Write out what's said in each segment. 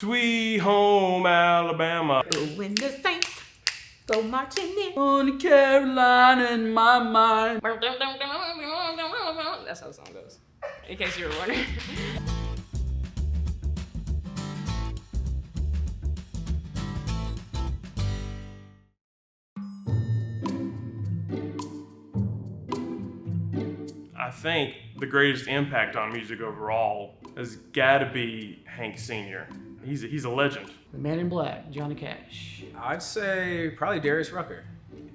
Sweet home Alabama. When the Saints go marching in. On Carolina in my mind. That's how the song goes. In case you were wondering. I think the greatest impact on music overall has got to be Hank Sr. He's a legend. The Man in Black, Johnny Cash. I'd say probably Darius Rucker.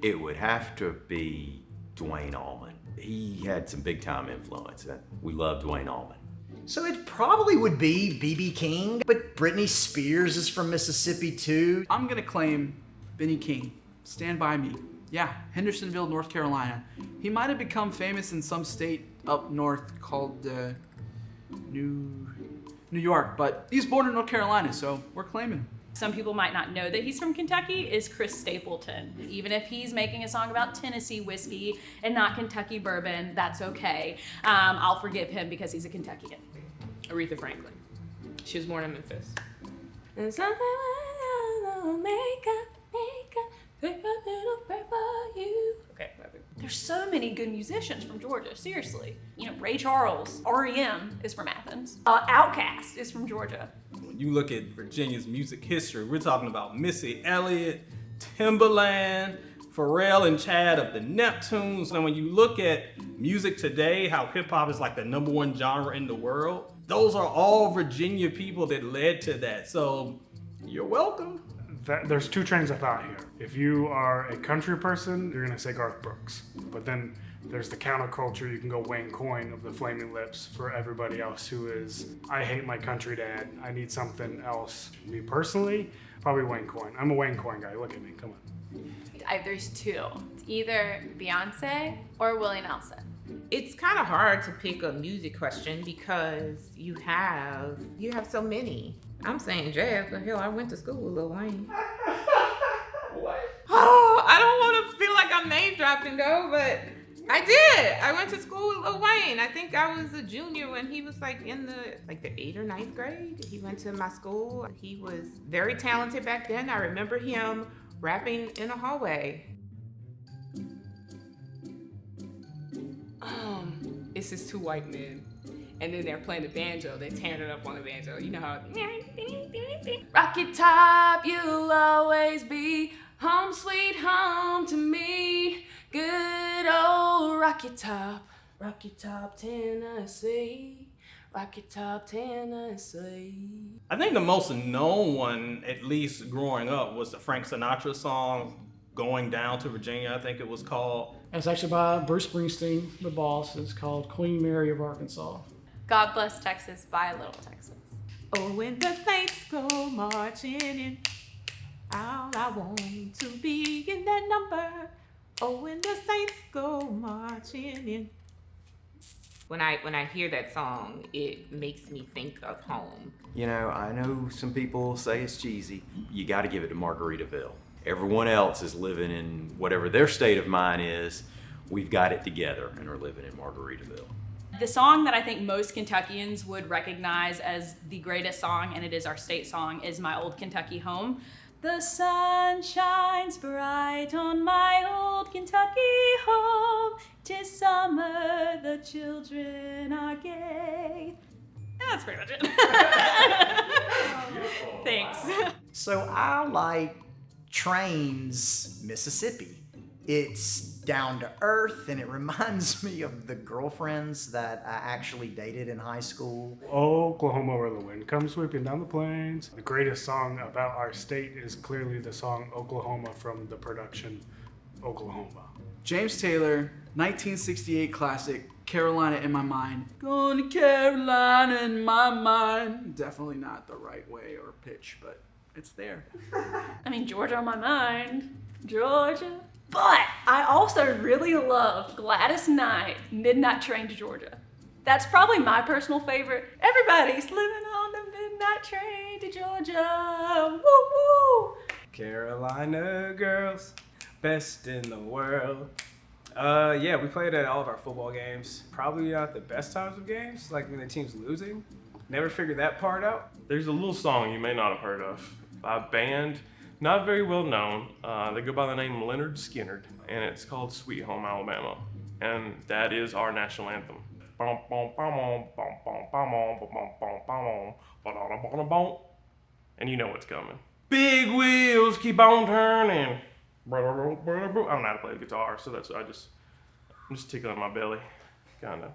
It would have to be Dwayne Allman. He had some big time influence. We love Dwayne Allman. So it probably would be B.B. King, but Britney Spears is from Mississippi too. I'm gonna claim Benny King. Stand by me. Yeah, Hendersonville, North Carolina. He might have become famous in some state up north called New York, but he's born in North Carolina, so we're claiming him. Some people might not know that he's from Kentucky, is Chris Stapleton. Even if he's making a song about Tennessee whiskey and not Kentucky bourbon, that's okay. I'll forgive him because he's a Kentuckian. Aretha Franklin. She was born in Memphis. And something will make a little prayer for you. Okay, perfect. There's so many good musicians from Georgia, seriously. You know, Ray Charles, REM is from Athens. Outkast is from Georgia. When you look at Virginia's music history, we're talking about Missy Elliott, Timbaland, Pharrell and Chad of the Neptunes. And when you look at music today, how hip hop is like the #1 genre in the world, those are all Virginia people that led to that. So you're welcome. There's two trains of thought here. If you are a country person, you're gonna say Garth Brooks. But then there's the counterculture. You can go Wayne Coyne of the Flaming Lips. For everybody else who is, I hate my country dad, I need something else. Me personally, probably Wayne Coyne. I'm a Wayne Coyne guy. Look at me, come on. There's two. It's either Beyonce or Willie Nelson. It's kind of hard to pick a music question because you have so many. I'm saying jazz, but hell, I went to school with Lil Wayne. What? Oh, I don't want to feel like I'm name dropping though, but I did. I went to school with Lil Wayne. I think I was a junior when he was like in the 8th or 9th grade. He went to my school. He was very talented back then. I remember him rapping in a hallway. It's just two white men. And then they're playing the banjo. They're tearing it up on the banjo. You know how... Rocky Top, you'll always be home sweet home to me. Good old Rocky Top, Tennessee. Rocky Top, Tennessee. I think the most known one, at least growing up, was the Frank Sinatra song, Going Down to Virginia, I think it was called. It's actually by Bruce Springsteen, the boss. It's called Queen Mary of Arkansas. God Bless Texas by Little Texas. Oh, when the Saints go marching in, all I want to be in that number. Oh, when the Saints go marching in. When I hear that song, it makes me think of home. You know, I know some people say it's cheesy. You got to give it to Margaritaville. Everyone else is living in whatever their state of mind is. We've got it together and are living in Margaritaville. The song that I think most Kentuckians would recognize as the greatest song, and it is our state song, is My Old Kentucky Home. The sun shines bright on my old Kentucky home. 'Tis summer, the children are gay. And that's pretty much it. Thanks. So I like Trains, Mississippi. It's down to earth and it reminds me of the girlfriends that I actually dated in high school. Oklahoma, where the wind comes sweeping down the plains. The greatest song about our state is clearly the song Oklahoma from the production Oklahoma. James Taylor, 1968 classic, Carolina in my mind. Going to Carolina in my mind. Definitely not the right way or pitch, but it's there. I mean, Georgia on my mind. Georgia. But I also really love Gladys Knight, Midnight Train to Georgia. That's probably my personal favorite. Everybody's living on the midnight train to Georgia. Woo woo! Carolina girls, best in the world. Yeah, we played at all of our football games. Probably not the best times of games, like when the team's losing. Never figured that part out. There's a little song you may not have heard of by a band not very well known. They go by the name Leonard Skinner, and it's called Sweet Home Alabama. And that is our national anthem. And you know what's coming. Big wheels keep on turning. I don't know how to play the guitar, so I'm just tickling my belly, kinda.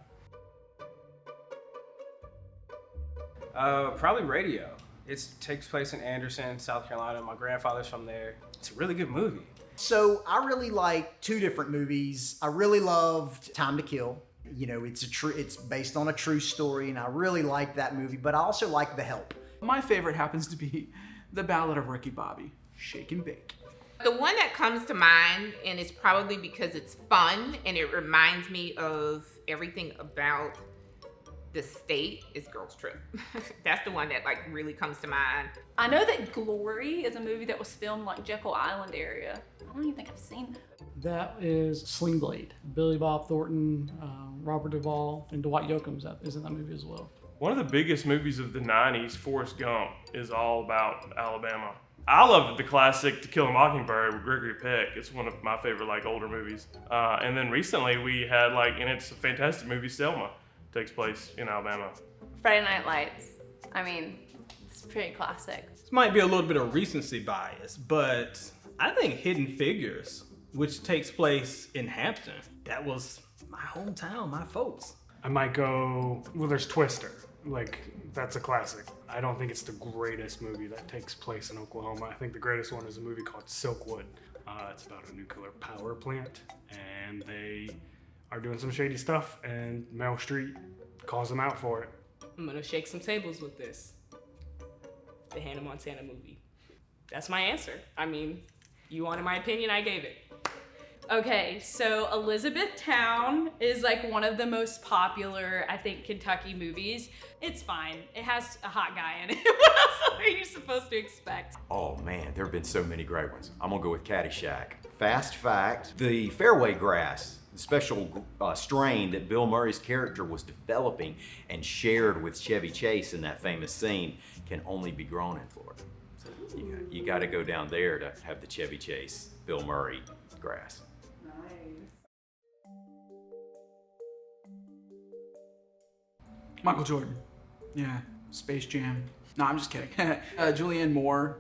Probably Radio. It takes place in Anderson, South Carolina. My grandfather's from there. It's a really good movie. So I really like two different movies. I really loved Time to Kill. You know, it's based on a true story, and I really like that movie. But I also like The Help. My favorite happens to be The Ballad of Ricky Bobby, Shake and Bake. The one that comes to mind, and it's probably because it's fun and it reminds me of everything about the state, is Girls Trip. That's the one that like really comes to mind. I know that Glory is a movie that was filmed like Jekyll Island area. I don't even think I've seen that. That is Sling Blade. Billy Bob Thornton, Robert Duvall, and Dwight Yoakam is in that movie as well. One of the biggest movies of the 90s, Forrest Gump, is all about Alabama. I love the classic To Kill a Mockingbird with Gregory Peck. It's one of my favorite like older movies. And then recently we had and it's a fantastic movie, Selma, takes place in Alabama. Friday Night Lights. I mean, it's pretty classic. This might be a little bit of recency bias, but I think Hidden Figures, which takes place in Hampton, that was my hometown, my folks. I might go, well, there's Twister. That's a classic. I don't think it's the greatest movie that takes place in Oklahoma. I think the greatest one is a movie called Silkwood. It's about a nuclear power plant, and they are doing some shady stuff, and Meryl Streep calls them out for it. I'm gonna shake some tables with this. The Hannah Montana movie. That's my answer. I mean, you wanted my opinion, I gave it. Okay, so Elizabethtown is like one of the most popular, I think, Kentucky movies. It's fine. It has a hot guy in it. What else are you supposed to expect? Oh man, there have been so many great ones. I'm gonna go with Caddyshack. Fast fact, the fairway grass, the special strain that Bill Murray's character was developing and shared with Chevy Chase in that famous scene, can only be grown in Florida. So you gotta go down there to have the Chevy Chase, Bill Murray grass. Michael Jordan. Yeah. Space Jam. No, I'm just kidding. Julianne Moore.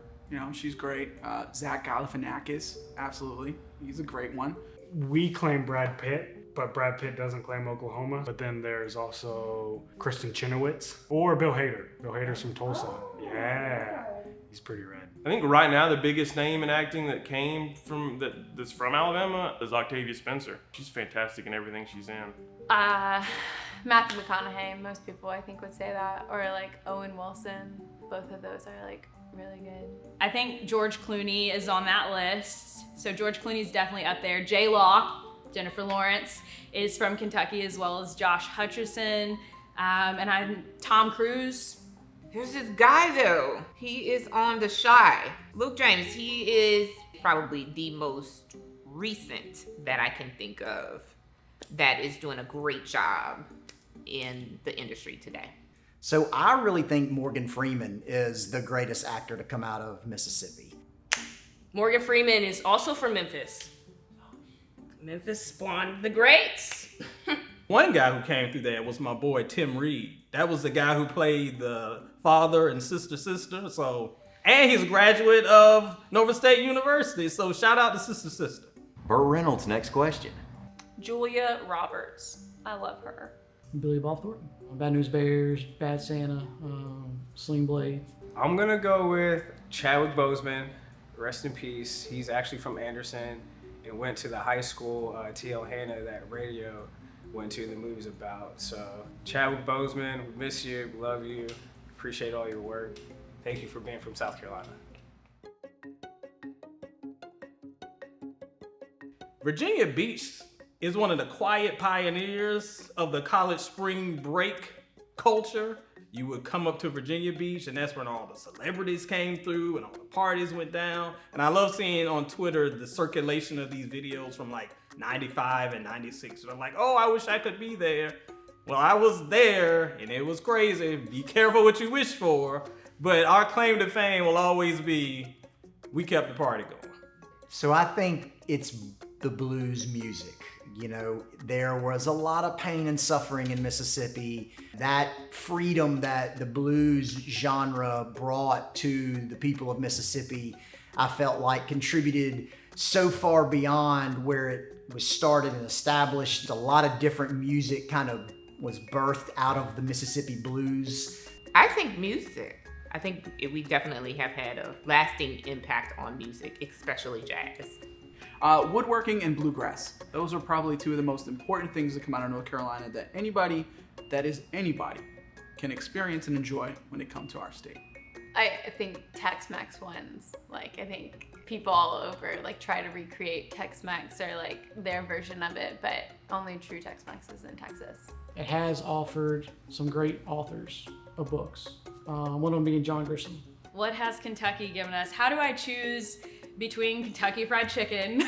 She's great. Zach Galifianakis. Absolutely. He's a great one. We claim Brad Pitt, but Brad Pitt doesn't claim Oklahoma. But then there's also Kristen Chenoweth or Bill Hader. Bill Hader's from Tulsa. Yeah. He's pretty rad. I think right now the biggest name in acting that came from that's from Alabama is Octavia Spencer. She's fantastic in everything she's in. Matthew McConaughey, most people I think would say that. Or like Owen Wilson. Both of those are like really good. I think George Clooney is on that list. So George Clooney's definitely up there. J Law, Jennifer Lawrence, is from Kentucky, as well as Josh Hutcherson. And I'm Tom Cruise. There's this guy though. He is on The Chi. Luke James, he is probably the most recent that I can think of that is doing a great job in the industry today. So I really think Morgan Freeman is the greatest actor to come out of Mississippi. Morgan Freeman is also from Memphis. Memphis spawned the greats. One guy who came through there was my boy Tim Reed. That was the guy who played the father and sister. And he's a graduate of Nova State University. So shout out to Sister. Burt Reynolds, next question. Julia Roberts. I love her. Billy Bob Thornton. Bad News Bears, Bad Santa, Sling Blade. I'm gonna go with Chadwick Boseman. Rest in peace. He's actually from Anderson and went to the high school T.L. Hanna that Radio went to the movies about. So Chadwick Boseman, we miss you, we love you, appreciate all your work. Thank you for being from South Carolina. Virginia Beach is one of the quiet pioneers of the college spring break culture. You would come up to Virginia Beach, and that's when all the celebrities came through and all the parties went down. And I love seeing on Twitter the circulation of these videos from like 95 and 96. And I'm like, oh, I wish I could be there Well, I was there, and it was crazy. Be careful what you wish for. But our claim to fame will always be, we kept the party going. So I think it's the blues music. You know, there was a lot of pain and suffering in Mississippi. That freedom that the blues genre brought to the people of Mississippi, I felt like contributed so far beyond where it was started and established. A lot of different music kind of was birthed out of the Mississippi blues. I think music. I think we definitely have had a lasting impact on music, especially jazz. Woodworking and bluegrass. Those are probably two of the most important things that come out of North Carolina that anybody can experience and enjoy when it comes to our state. I think Tex-Mex wins. Like, I think people all over like try to recreate Tex-Mex or like their version of it, but only true Tex-Mex is in Texas. It has offered some great authors of books. One of them being John Grisham. What has Kentucky given us? How do I choose between Kentucky Fried Chicken,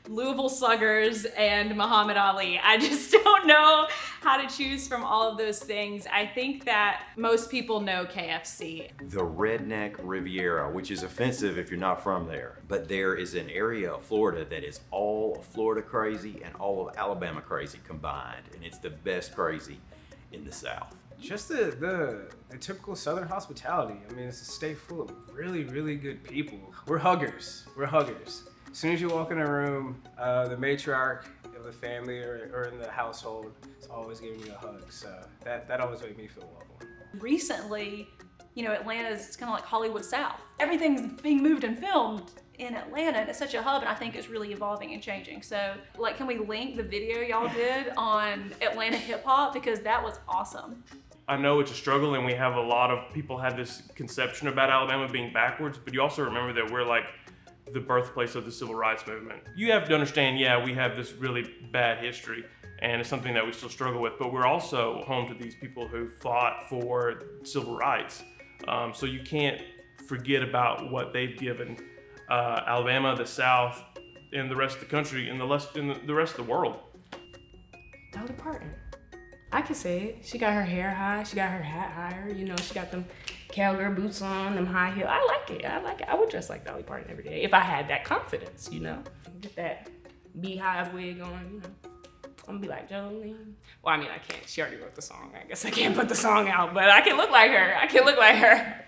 Louisville Sluggers, and Muhammad Ali? I just don't know how to choose from all of those things. I think that most people know KFC. The Redneck Riviera, which is offensive if you're not from there, but there is an area of Florida that is all of Florida crazy and all of Alabama crazy combined, and it's the best crazy in the South. Just the typical Southern hospitality. I mean, it's a state full of really, really good people. We're huggers. As soon as you walk in a room, the matriarch of the family or in the household is always giving you a hug. So that always made me feel welcome. Recently, you know, Atlanta's kind of like Hollywood South. Everything's being moved and filmed in Atlanta, and it's such a hub, and I think it's really evolving and changing. So, like, can we link the video y'all did on Atlanta hip hop? Because that was awesome. I know it's a struggle, and we have a lot of people have this conception about Alabama being backwards, but you also remember that we're like the birthplace of the civil rights movement. You have to understand, yeah, we have this really bad history, and it's something that we still struggle with, but we're also home to these people who fought for civil rights. So you can't forget about what they've given Alabama, the South, and the rest of the country, and the rest of the world. Dolly Parton. I can say it. She got her hair high. She got her hat higher. You know, she got them cowgirl boots on, them high heels. I like it. I would dress like Dolly Parton every day if I had that confidence, you know. Get that beehive wig on, you know. I'm gonna be like Jolene. Well, I mean, I can't. She already wrote the song. I guess I can't put the song out, but I can look like her.